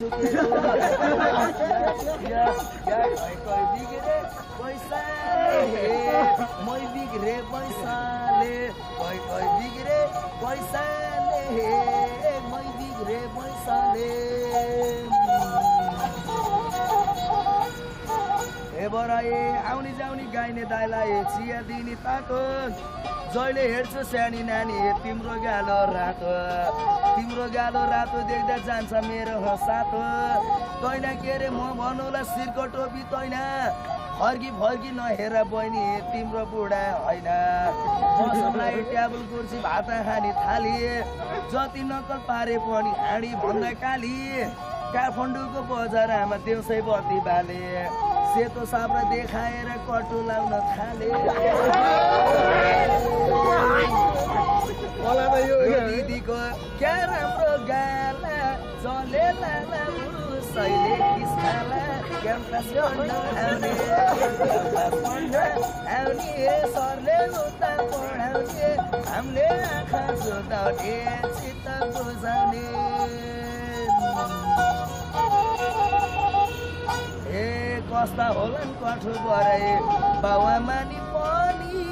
सुकेको कोही बिग्रे पैसाले मै बिग्रे पैसाले कोही बिग्रे पैसाले मै बिग्रे पैसाले ए बराए आउने जाउने गाइने दाइलाई चिया दिने तातो जहिले हेर्छु सानी नानी तिम्रो गालो रातो देख्दा जान्छ मेरो सातो तैना के रे म भन्नुला शिरको टोपी तैना फर्की नहेर बहिनी तिम्रो बुढा होइन सबलाई टेबल कुर्सी भात खाने थाली जति नक्कल पारे पनि हाँडी भन्दा काली काठमाडौँको बजारमा देउसै बत्ती बाले सेतो साब्रा देखाएर कटु लाउन थाले दिदीको क्या राम्रो गाला जले लाला उसैले किस्काला क्याम्पस गर्न आउने सरले उता पढाउने हामीले आँखा जोताउने चित्त बुझाउने ए कस्ता होलान् कठु बराए बाउआमानी पनि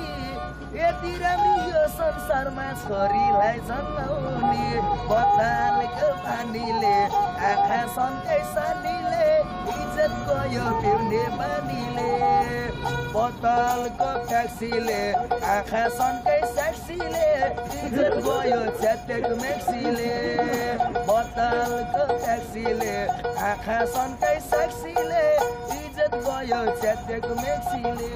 यति राम्री यो संसारमा छोरीलाई जन्माउने बत्तालको पानीले आँखा सन्कै सानीले इज्जत गयो पिउने बानीले बत्तालको ट्याक्सीले आँखा सन्कै सेक्सीले इज्जत गयो च्यातेको मेक्सीले बत्तालको ट्याक्सीले आँखा सन्कै सेक्सीले इज्जत गयो च्यातेको मेक्सीले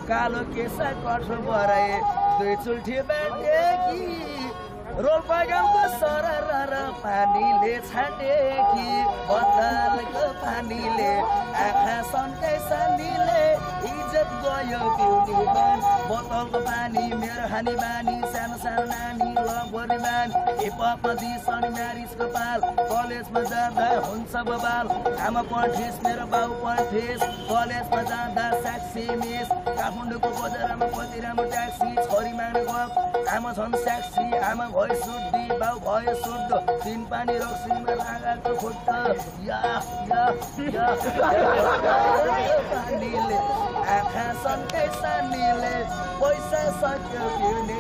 कालो केसा कठो बराए दुई चुल्ठी बाटेकी रोल्पा गाउँको सरर पानीले छाटेकी बत्तालको पानीले आँखा सन्कै सानीले इज्जत गयो पिउने बान बोतलको पानी मेरो खाने बानी सानो सानो नानी लभरी बान हिपहपमा दिसनी म्यारिजको पाल कलेजमा जाँदा हुन्छ बबाल आमा पढ्थिस मेरो बाउ पढ्थिस कलेजमा जाँदा सेक्सी मिस काठमाडौँको बजारमा कति राम्रो ट्याक्सी छोरी माग्ने गफ आमा छन् सेक्सी आमा भयो सुड्दी बाउ भयो सुड्दो तिन पानी रक्सीमा लगाएको खुट्ट पानीले आँखा सन्कै सानीले पैसा सक्यो पिउने